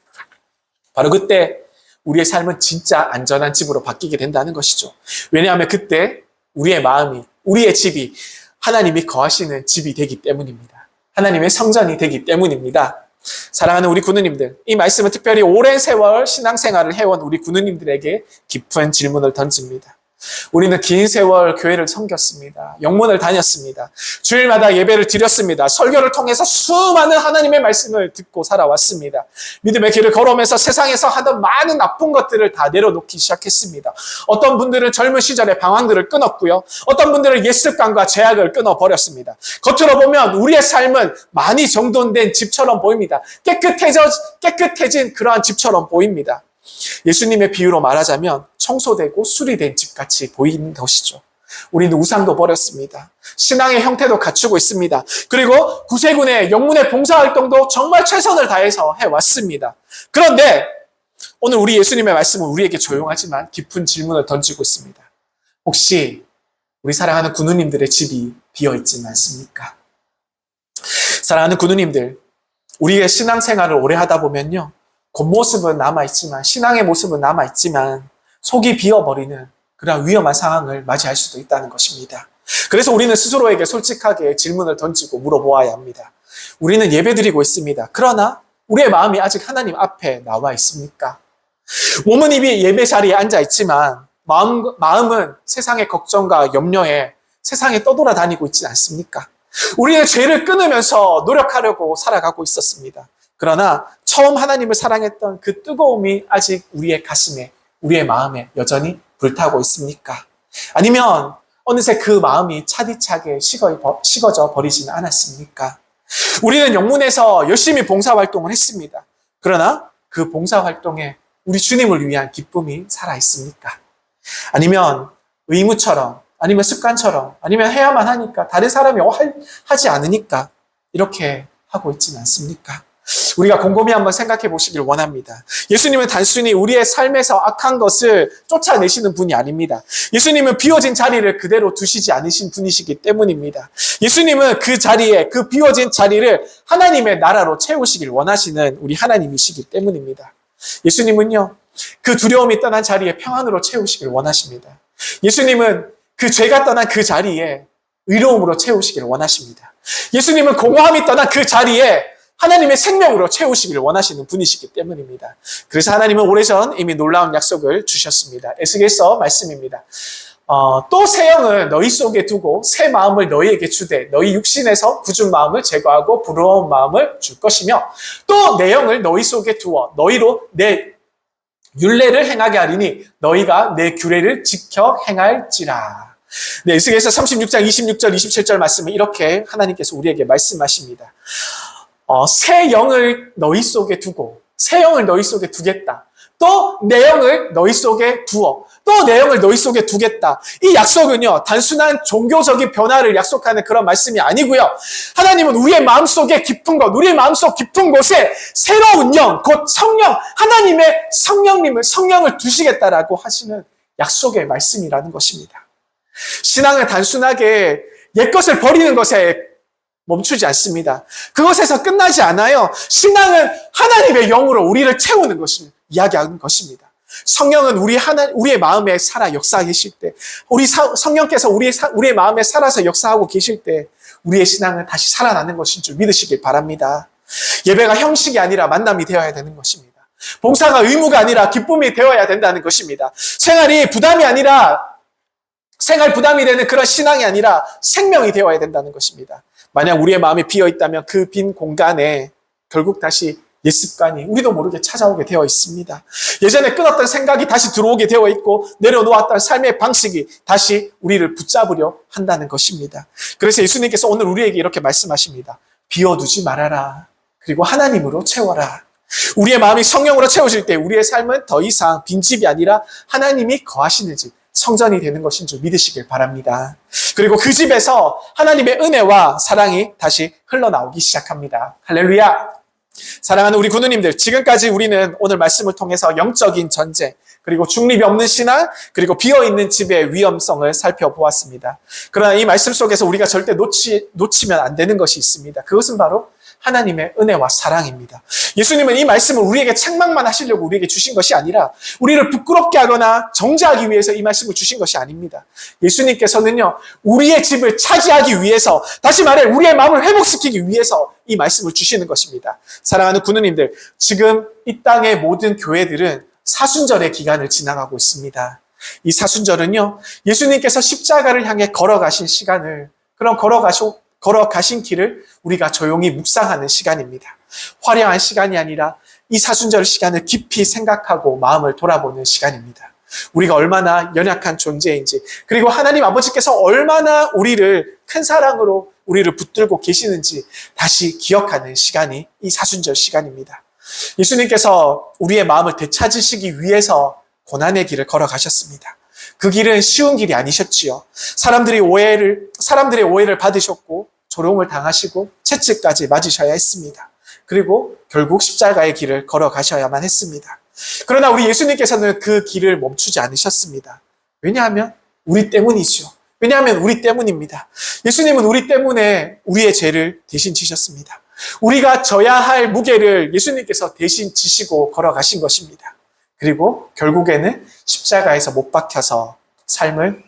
바로 그때 우리의 삶은 진짜 안전한 집으로 바뀌게 된다는 것이죠. 왜냐하면 그때 우리의 마음이, 우리의 집이 하나님이 거하시는 집이 되기 때문입니다. 하나님의 성전이 되기 때문입니다. 사랑하는 우리 군우님들, 이 말씀은 특별히 오랜 세월 신앙생활을 해온 우리 군우님들에게 깊은 질문을 던집니다. 우리는 긴 세월 교회를 섬겼습니다. 영문을 다녔습니다. 주일마다 예배를 드렸습니다. 설교를 통해서 수많은 하나님의 말씀을 듣고 살아왔습니다. 믿음의 길을 걸어오면서 세상에서 하던 많은 나쁜 것들을 다 내려놓기 시작했습니다. 어떤 분들은 젊은 시절에 방황들을 끊었고요. 어떤 분들은 옛습관과 죄악을 끊어버렸습니다. 겉으로 보면 우리의 삶은 많이 정돈된 집처럼 보입니다. 깨끗해진 그러한 집처럼 보입니다. 예수님의 비유로 말하자면 청소되고 수리된 집같이 보이는 것이죠. 우리는 우상도 버렸습니다. 신앙의 형태도 갖추고 있습니다. 그리고 구세군의 영문의 봉사활동도 정말 최선을 다해서 해왔습니다. 그런데 오늘 우리 예수님의 말씀은 우리에게 조용하지만 깊은 질문을 던지고 있습니다. 혹시 우리 사랑하는 군우님들의 집이 비어있지는 않습니까? 사랑하는 군우님들, 우리의 신앙생활을 오래 하다 보면요, 겉모습은 남아있지만, 신앙의 모습은 남아있지만 속이 비어버리는 그런 위험한 상황을 맞이할 수도 있다는 것입니다. 그래서 우리는 스스로에게 솔직하게 질문을 던지고 물어보아야 합니다. 우리는 예배드리고 있습니다. 그러나 우리의 마음이 아직 하나님 앞에 나와 있습니까? 몸은 이미 예배 자리에 앉아 있지만 마음은 세상의 걱정과 염려에 세상에 떠돌아다니고 있지 않습니까? 우리는 죄를 끊으면서 노력하려고 살아가고 있었습니다. 그러나 처음 하나님을 사랑했던 그 뜨거움이 아직 우리의 가슴에, 우리의 마음에 여전히 불타고 있습니까? 아니면 어느새 그 마음이 차디차게 식어져 버리지는 않았습니까? 우리는 영문에서 열심히 봉사활동을 했습니다. 그러나 그 봉사활동에 우리 주님을 위한 기쁨이 살아있습니까? 아니면 의무처럼, 아니면 습관처럼, 아니면 해야만 하니까, 다른 사람이 하지 않으니까 이렇게 하고 있지는 않습니까? 우리가 곰곰이 한번 생각해 보시길 원합니다. 예수님은 단순히 우리의 삶에서 악한 것을 쫓아내시는 분이 아닙니다. 예수님은 비워진 자리를 그대로 두시지 않으신 분이시기 때문입니다. 예수님은 그 자리에, 그 비워진 자리를 하나님의 나라로 채우시길 원하시는 우리 하나님이시기 때문입니다. 예수님은요, 그 두려움이 떠난 자리에 평안으로 채우시길 원하십니다. 예수님은 그 죄가 떠난 그 자리에 의로움으로 채우시길 원하십니다. 예수님은 공허함이 떠난 그 자리에 하나님의 생명으로 채우시기를 원하시는 분이시기 때문입니다. 그래서 하나님은 오래전 이미 놀라운 약속을 주셨습니다. 에스겔서 말씀입니다. 또 새 영을 너희 속에 두고 새 마음을 너희에게 주되 너희 육신에서 굳은 마음을 제거하고 부러운 마음을 줄 것이며 또 내 영을 너희 속에 두어 너희로 내 율례를 행하게 하리니 너희가 내 규례를 지켜 행할지라. 네, 에스겔서 36장 26절 27절 말씀은 이렇게 하나님께서 우리에게 말씀하십니다. 새 영을 너희 속에 두고 새 영을 너희 속에 두겠다. 또 내 영을 너희 속에 두어 또 내 영을 너희 속에 두겠다. 이 약속은요, 단순한 종교적인 변화를 약속하는 그런 말씀이 아니고요. 하나님은 우리의 마음속에 깊은 것, 우리의 마음속 깊은 곳에 새로운 영, 곧 성령, 하나님의 성령을 두시겠다라고 하시는 약속의 말씀이라는 것입니다. 신앙은 단순하게 옛것을 버리는 것에 멈추지 않습니다. 그것에서 끝나지 않아요. 신앙은 하나님의 영으로 우리를 채우는 것을 이야기하는 것입니다. 성령은 우리의 마음에 살아 역사하고 계실 때, 성령께서 우리의 마음에 살아서 역사하고 계실 때, 우리의 신앙은 다시 살아나는 것인 줄 믿으시길 바랍니다. 예배가 형식이 아니라 만남이 되어야 되는 것입니다. 봉사가 의무가 아니라 기쁨이 되어야 된다는 것입니다. 생활 부담이 되는 그런 신앙이 아니라 생명이 되어야 된다는 것입니다. 만약 우리의 마음이 비어 있다면 그 빈 공간에 결국 다시 옛습관이 우리도 모르게 찾아오게 되어 있습니다. 예전에 끊었던 생각이 다시 들어오게 되어 있고 내려놓았던 삶의 방식이 다시 우리를 붙잡으려 한다는 것입니다. 그래서 예수님께서 오늘 우리에게 이렇게 말씀하십니다. 비워두지 말아라. 그리고 하나님으로 채워라. 우리의 마음이 성령으로 채워질 때 우리의 삶은 더 이상 빈집이 아니라 하나님이 거하시는 집, 성전이 되는 것인 줄 믿으시길 바랍니다. 그리고 그 집에서 하나님의 은혜와 사랑이 다시 흘러나오기 시작합니다. 할렐루야! 사랑하는 우리 군우님들, 지금까지 우리는 오늘 말씀을 통해서 영적인 전쟁, 그리고 중립이 없는 신앙, 그리고 비어있는 집의 위험성을 살펴보았습니다. 그러나 이 말씀 속에서 우리가 절대 놓치면 안 되는 것이 있습니다. 그것은 바로 하나님의 은혜와 사랑입니다. 예수님은 이 말씀을 우리에게 책망만 하시려고 우리에게 주신 것이 아니라 우리를 부끄럽게 하거나 정죄하기 위해서 이 말씀을 주신 것이 아닙니다. 예수님께서는요, 우리의 집을 차지하기 위해서, 다시 말해 우리의 마음을 회복시키기 위해서 이 말씀을 주시는 것입니다. 사랑하는 군우님들, 지금 이 땅의 모든 교회들은 사순절의 기간을 지나가고 있습니다. 이 사순절은요, 예수님께서 십자가를 향해 걸어가신 시간을, 그런 걸어가신 길을 우리가 조용히 묵상하는 시간입니다. 화려한 시간이 아니라 이 사순절 시간을 깊이 생각하고 마음을 돌아보는 시간입니다. 우리가 얼마나 연약한 존재인지, 그리고 하나님 아버지께서 얼마나 우리를 큰 사랑으로 우리를 붙들고 계시는지 다시 기억하는 시간이 이 사순절 시간입니다. 예수님께서 우리의 마음을 되찾으시기 위해서 고난의 길을 걸어가셨습니다. 그 길은 쉬운 길이 아니셨지요. 사람들의 오해를 받으셨고 조롱을 당하시고 채찍까지 맞으셔야 했습니다. 그리고 결국 십자가의 길을 걸어가셔야만 했습니다. 그러나 우리 예수님께서는 그 길을 멈추지 않으셨습니다. 왜냐하면 우리 때문이죠. 왜냐하면 우리 때문입니다. 예수님은 우리 때문에 우리의 죄를 대신 지셨습니다. 우리가 져야 할 무게를 예수님께서 대신 지시고 걸어가신 것입니다. 그리고 결국에는 십자가에서 못 박혀서 삶을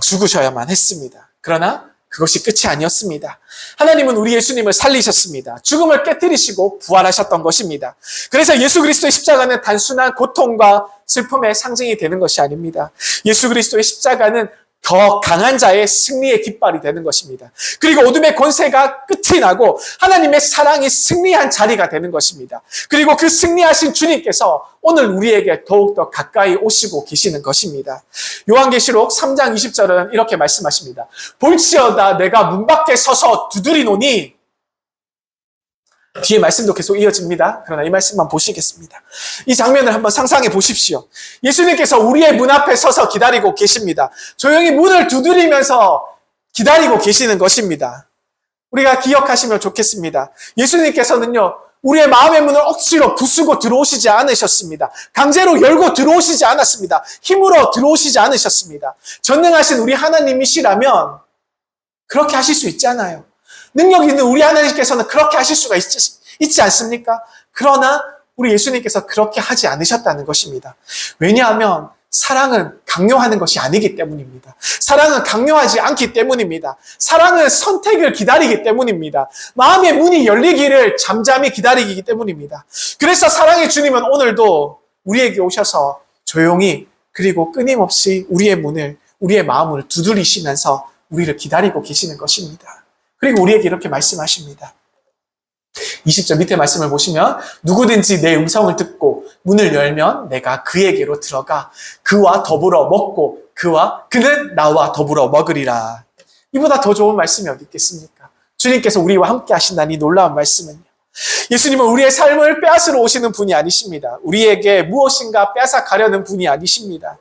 죽으셔야만 했습니다. 그러나 그것이 끝이 아니었습니다. 하나님은 우리 예수님을 살리셨습니다. 죽음을 깨뜨리시고 부활하셨던 것입니다. 그래서 예수 그리스도의 십자가는 단순한 고통과 슬픔의 상징이 되는 것이 아닙니다. 예수 그리스도의 십자가는 더 강한 자의 승리의 깃발이 되는 것입니다. 그리고 어둠의 권세가 끝이 나고 하나님의 사랑이 승리한 자리가 되는 것입니다. 그리고 그 승리하신 주님께서 오늘 우리에게 더욱더 가까이 오시고 계시는 것입니다. 요한계시록 3장 20절은 이렇게 말씀하십니다. 볼지어다 내가 문 밖에 서서 두드리노니, 뒤에 말씀도 계속 이어집니다. 그러나 이 말씀만 보시겠습니다. 이 장면을 한번 상상해 보십시오. 예수님께서 우리의 문 앞에 서서 기다리고 계십니다. 조용히 문을 두드리면서 기다리고 계시는 것입니다. 우리가 기억하시면 좋겠습니다. 예수님께서는요, 우리의 마음의 문을 억지로 부수고 들어오시지 않으셨습니다. 강제로 열고 들어오시지 않았습니다. 힘으로 들어오시지 않으셨습니다. 전능하신 우리 하나님이시라면 그렇게 하실 수 있잖아요. 능력 있는 우리 하나님께서는 그렇게 하실 수가 있지 않습니까? 그러나 우리 예수님께서 그렇게 하지 않으셨다는 것입니다. 왜냐하면 사랑은 강요하는 것이 아니기 때문입니다. 사랑은 강요하지 않기 때문입니다. 사랑은 선택을 기다리기 때문입니다. 마음의 문이 열리기를 잠잠히 기다리기 때문입니다. 그래서 사랑의 주님은 오늘도 우리에게 오셔서 조용히 그리고 끊임없이 우리의 문을, 우리의 마음을 두드리시면서 우리를 기다리고 계시는 것입니다. 그리고 우리에게 이렇게 말씀하십니다. 20절 밑에 말씀을 보시면 누구든지 내 음성을 듣고 문을 열면 내가 그에게로 들어가 그와 더불어 먹고 그는 나와 더불어 먹으리라. 이보다 더 좋은 말씀이 어디 있겠습니까? 주님께서 우리와 함께 하신다는 이 놀라운 말씀은요, 예수님은 우리의 삶을 빼앗으러 오시는 분이 아니십니다. 우리에게 무엇인가 빼앗아가려는 분이 아니십니다.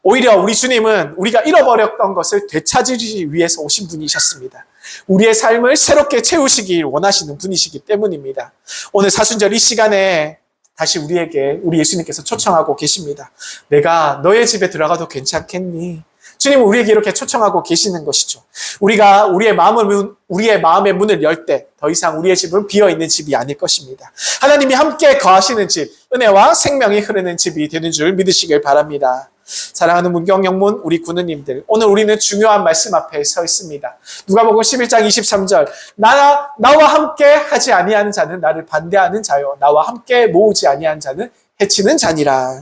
오히려 우리 주님은 우리가 잃어버렸던 것을 되찾으시기 위해서 오신 분이셨습니다. 우리의 삶을 새롭게 채우시길 원하시는 분이시기 때문입니다. 오늘 사순절 이 시간에 다시 우리 예수님께서 초청하고 계십니다. 내가 너의 집에 들어가도 괜찮겠니? 주님은 우리에게 이렇게 초청하고 계시는 것이죠. 우리가 우리의 마음의 문을 열 때 더 이상 우리의 집은 비어있는 집이 아닐 것입니다. 하나님이 함께 거하시는 집, 은혜와 생명이 흐르는 집이 되는 줄 믿으시길 바랍니다. 사랑하는 문경영문 우리 군우님들, 오늘 우리는 중요한 말씀 앞에 서 있습니다. 누가복음 11장 23절, 나와 함께 하지 아니하는 자는 나를 반대하는 자요, 나와 함께 모으지 아니하는 자는 해치는 자니라.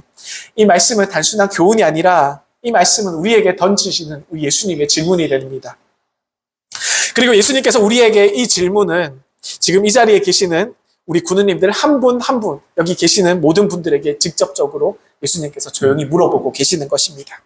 이 말씀은 단순한 교훈이 아니라 이 말씀은 우리에게 던지시는 우리 예수님의 질문이 됩니다. 그리고 예수님께서 우리에게 이 질문은 지금 이 자리에 계시는 우리 군우님들 한 분 한 분, 여기 계시는 모든 분들에게 직접적으로 예수님께서 조용히 물어보고 계시는 것입니다.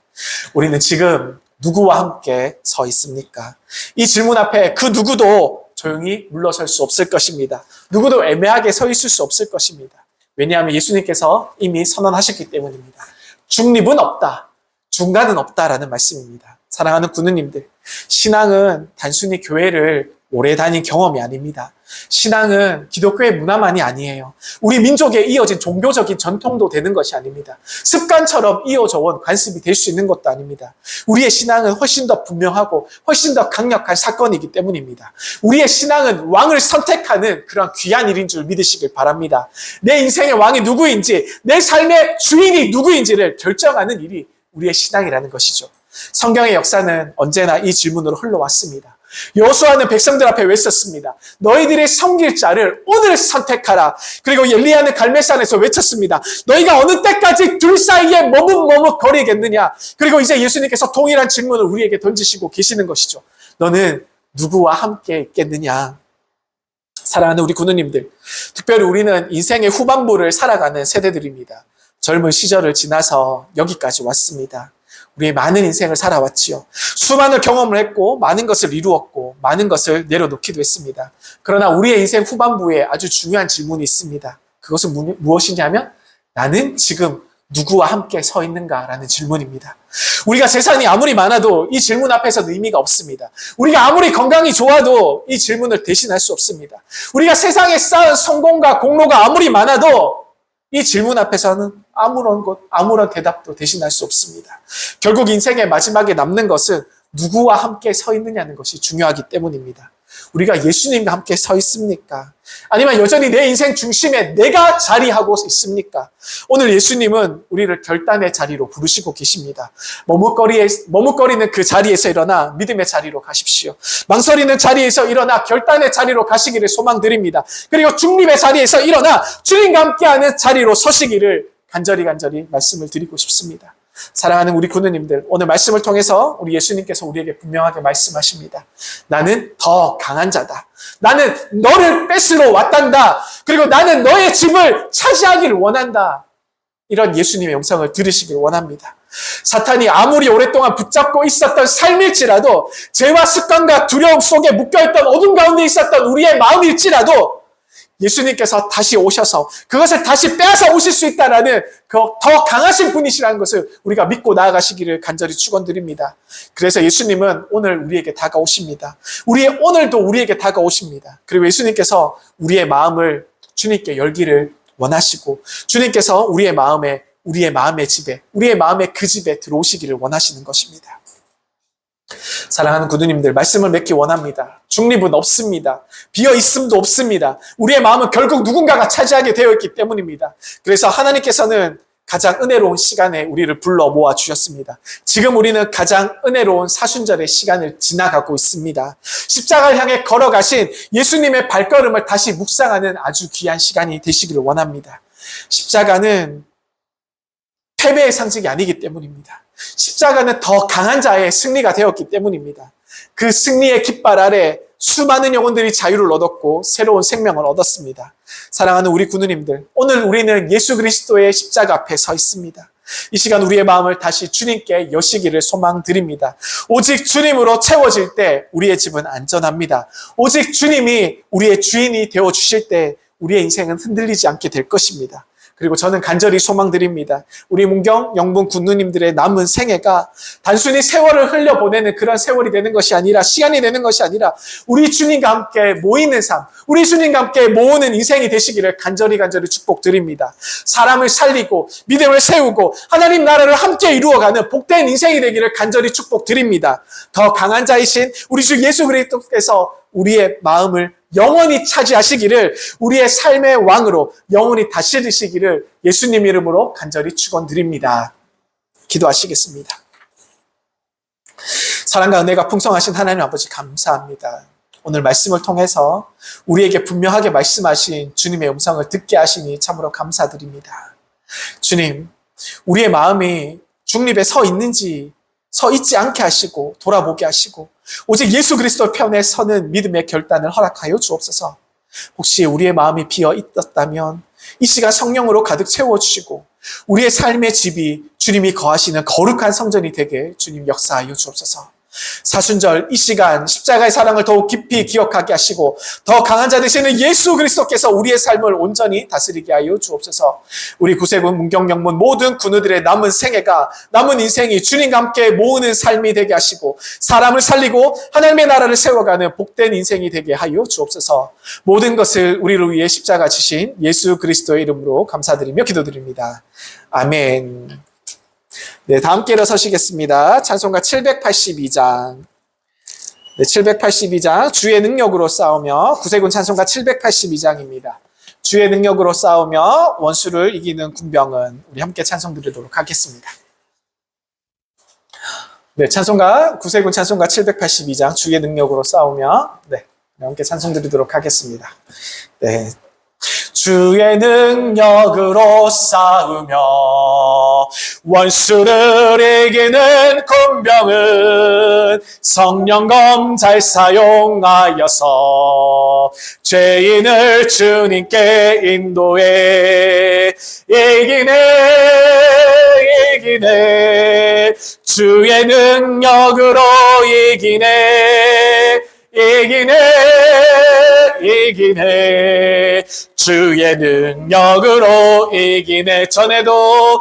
우리는 지금 누구와 함께 서 있습니까? 이 질문 앞에 그 누구도 조용히 물러설 수 없을 것입니다. 누구도 애매하게 서 있을 수 없을 것입니다. 왜냐하면 예수님께서 이미 선언하셨기 때문입니다. 중립은 없다, 중간은 없다라는 말씀입니다. 사랑하는 군우님들, 신앙은 단순히 교회를 오래 다닌 경험이 아닙니다. 신앙은 기독교의 문화만이 아니에요. 우리 민족에 이어진 종교적인 전통도 되는 것이 아닙니다. 습관처럼 이어져 온 관습이 될 수 있는 것도 아닙니다. 우리의 신앙은 훨씬 더 분명하고 훨씬 더 강력한 사건이기 때문입니다. 우리의 신앙은 왕을 선택하는 그런 귀한 일인 줄 믿으시길 바랍니다. 내 인생의 왕이 누구인지, 내 삶의 주인이 누구인지를 결정하는 일이 우리의 신앙이라는 것이죠. 성경의 역사는 언제나 이 질문으로 흘러왔습니다. 여호수아는 백성들 앞에 외쳤습니다. 너희들이 섬길 자를 오늘 선택하라. 그리고 엘리야는 갈멜산에서 외쳤습니다. 너희가 어느 때까지 둘 사이에 머뭇머뭇 거리겠느냐. 그리고 이제 예수님께서 동일한 질문을 우리에게 던지시고 계시는 것이죠. 너는 누구와 함께 있겠느냐. 사랑하는 우리 군우님들, 특별히 우리는 인생의 후반부를 살아가는 세대들입니다. 젊은 시절을 지나서 여기까지 왔습니다. 우리의 많은 인생을 살아왔지요. 수많은 경험을 했고 많은 것을 이루었고 많은 것을 내려놓기도 했습니다. 그러나 우리의 인생 후반부에 아주 중요한 질문이 있습니다. 그것은 무엇이냐면 나는 지금 누구와 함께 서 있는가라는 질문입니다. 우리가 재산이 아무리 많아도 이 질문 앞에서는 의미가 없습니다. 우리가 아무리 건강이 좋아도 이 질문을 대신할 수 없습니다. 우리가 세상에 쌓은 성공과 공로가 아무리 많아도 이 질문 앞에서는 아무런 대답도 대신할 수 없습니다. 결국 인생의 마지막에 남는 것은 누구와 함께 서 있느냐는 것이 중요하기 때문입니다. 우리가 예수님과 함께 서 있습니까? 아니면 여전히 내 인생 중심에 내가 자리하고 있습니까? 오늘 예수님은 우리를 결단의 자리로 부르시고 계십니다. 머뭇거리는 그 자리에서 일어나 믿음의 자리로 가십시오. 망설이는 자리에서 일어나 결단의 자리로 가시기를 소망드립니다. 그리고 중립의 자리에서 일어나 주님과 함께하는 자리로 서시기를 간절히 말씀을 드리고 싶습니다. 사랑하는 우리 군우님들, 오늘 말씀을 통해서 우리 예수님께서 우리에게 분명하게 말씀하십니다. 나는 더 강한 자다. 나는 너를 뺏으러 왔단다. 그리고 나는 너의 집을 차지하기를 원한다. 이런 예수님의 음성을 들으시길 원합니다. 사탄이 아무리 오랫동안 붙잡고 있었던 삶일지라도, 죄와 습관과 두려움 속에 묶여있던 어둠 가운데 있었던 우리의 마음일지라도 예수님께서 다시 오셔서 그것을 다시 빼앗아 오실 수 있다라는 그 더 강하신 분이시라는 것을 우리가 믿고 나아가시기를 간절히 축원드립니다. 그래서 예수님은 오늘 우리에게 다가오십니다. 오늘도 우리에게 다가오십니다. 그리고 예수님께서 우리의 마음을 주님께 열기를 원하시고 주님께서 우리의 마음의 집에, 우리의 마음의 그 집에 들어오시기를 원하시는 것입니다. 사랑하는 군우님들, 말씀을 맺기 원합니다. 중립은 없습니다. 비어있음도 없습니다. 우리의 마음은 결국 누군가가 차지하게 되어 있기 때문입니다. 그래서 하나님께서는 가장 은혜로운 시간에 우리를 불러 모아 주셨습니다. 지금 우리는 가장 은혜로운 사순절의 시간을 지나가고 있습니다. 십자가를 향해 걸어가신 예수님의 발걸음을 다시 묵상하는 아주 귀한 시간이 되시기를 원합니다. 십자가는 패배의 상징이 아니기 때문입니다. 십자가는 더 강한 자의 승리가 되었기 때문입니다. 그 승리의 깃발 아래 수많은 영혼들이 자유를 얻었고 새로운 생명을 얻었습니다. 사랑하는 우리 군우님들, 오늘 우리는 예수 그리스도의 십자가 앞에 서 있습니다. 이 시간 우리의 마음을 다시 주님께 여시기를 소망드립니다. 오직 주님으로 채워질 때 우리의 집은 안전합니다. 오직 주님이 우리의 주인이 되어주실 때 우리의 인생은 흔들리지 않게 될 것입니다. 그리고 저는 간절히 소망드립니다. 우리 문경 영분 군누님들의 남은 생애가 단순히 세월을 흘려보내는 그런 세월이 되는 것이 아니라, 시간이 되는 것이 아니라 우리 주님과 함께 모이는 삶, 우리 주님과 함께 모으는 인생이 되시기를 간절히 축복드립니다. 사람을 살리고 믿음을 세우고 하나님 나라를 함께 이루어가는 복된 인생이 되기를 간절히 축복드립니다. 더 강한 자이신 우리 주 예수 그리스도께서 우리의 마음을 영원히 차지하시기를, 우리의 삶의 왕으로 영원히 다스리시기를 예수님 이름으로 간절히 축원드립니다. 기도하시겠습니다. 사랑과 은혜가 풍성하신 하나님 아버지, 감사합니다. 오늘 말씀을 통해서 우리에게 분명하게 말씀하신 주님의 음성을 듣게 하시니 참으로 감사드립니다. 주님, 우리의 마음이 중립에 서 있는지 서 있지 않게 하시고 돌아보게 하시고 오직 예수 그리스도 편에 서는 믿음의 결단을 허락하여 주옵소서. 혹시 우리의 마음이 비어 있었다면 이 시간 성령으로 가득 채워주시고 우리의 삶의 집이 주님이 거하시는 거룩한 성전이 되게 주님 역사하여 주옵소서. 사순절 이 시간 십자가의 사랑을 더욱 깊이 기억하게 하시고 더 강한 자 되시는 예수 그리스도께서 우리의 삶을 온전히 다스리게 하여 주옵소서. 우리 구세군 문경영문 모든 군우들의 남은 생애가 남은 인생이 주님과 함께 모으는 삶이 되게 하시고 사람을 살리고 하나님의 나라를 세워가는 복된 인생이 되게 하여 주옵소서. 모든 것을 우리를 위해 십자가 지신 예수 그리스도의 이름으로 감사드리며 기도드립니다. 아멘. 네, 다 함께 일어서시겠습니다. 찬송가 782장. 네, 782장. 주의 능력으로 싸우며, 구세군 찬송가 782장입니다. 주의 능력으로 싸우며 원수를 이기는 군병은 우리 함께 찬송 드리도록 하겠습니다. 네, 찬송가, 구세군 찬송가 782장. 주의 능력으로 싸우며, 네, 함께 찬송 드리도록 하겠습니다. 네. 주의 능력으로 싸우며 원수를 이기는 군병은 성령 검잘 사용하여서 죄인을 주님께 인도해 이기네 주의 능력으로 이기네 주의 능력으로 이기네 전에도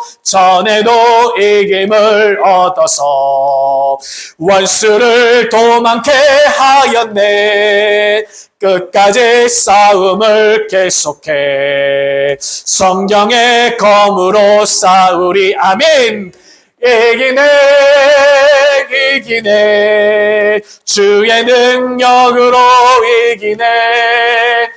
이김을 얻어서 원수를 도망케 하였네 끝까지 싸움을 계속해 성령의 검으로 싸우리 아멘 이기네 주의 능력으로 이기네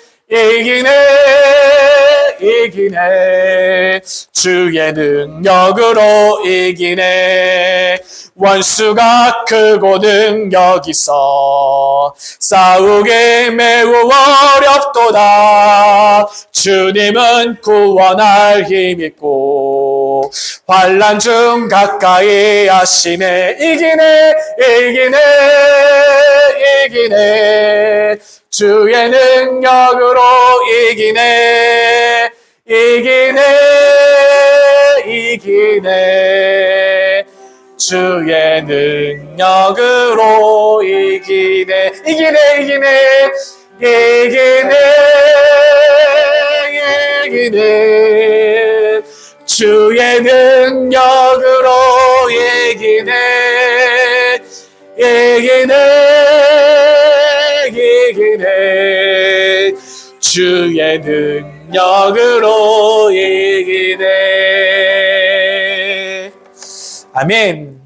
주의 능력으로 이기네 원수가 크고 능력 있어 싸우기 매우 어렵도다 주님은 구원할 힘 있고 환난 중 가까이 하시네 이기네 주의 능력으로 이기네 주의 능력으로 이기네 주의 능력으로 이기네 주의 능력으로 이기네 아멘.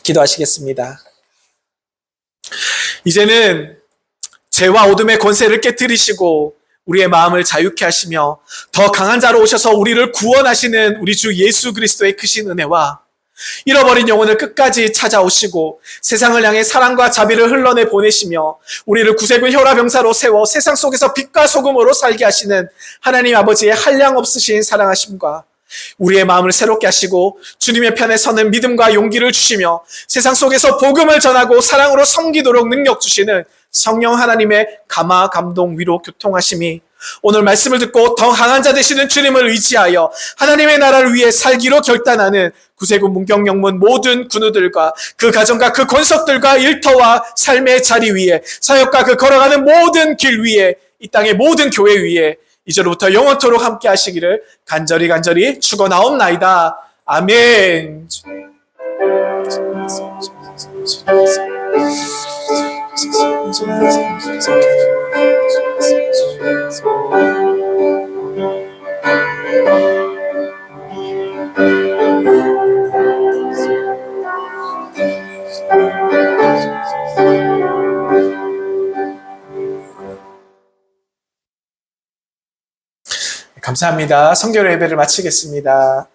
기도하시겠습니다. 이제는 죄와 어둠의 권세를 깨뜨리시고 우리의 마음을 자유케 하시며 더 강한 자로 오셔서 우리를 구원하시는 우리 주 예수 그리스도의 크신 은혜와 잃어버린 영혼을 끝까지 찾아오시고 세상을 향해 사랑과 자비를 흘러내 보내시며 우리를 구세군 혈화병사로 세워 세상 속에서 빛과 소금으로 살게 하시는 하나님 아버지의 한량없으신 사랑하심과 우리의 마음을 새롭게 하시고 주님의 편에 서는 믿음과 용기를 주시며 세상 속에서 복음을 전하고 사랑으로 섬기도록 능력 주시는 성령 하나님의 감화, 감동, 위로, 교통하심이 오늘 말씀을 듣고 더 강한 자 되시는 주님을 의지하여 하나님의 나라를 위해 살기로 결단하는 구세군 문경영문 모든 군우들과 그 가정과 그 권속들과 일터와 삶의 자리 위에 사역과 그 걸어가는 모든 길 위에 이 땅의 모든 교회 위에 이제로부터 영원토록 함께 하시기를 간절히 축원하옵나이다. 아멘. 감사합니다. 성결 예배를 마치겠습니다.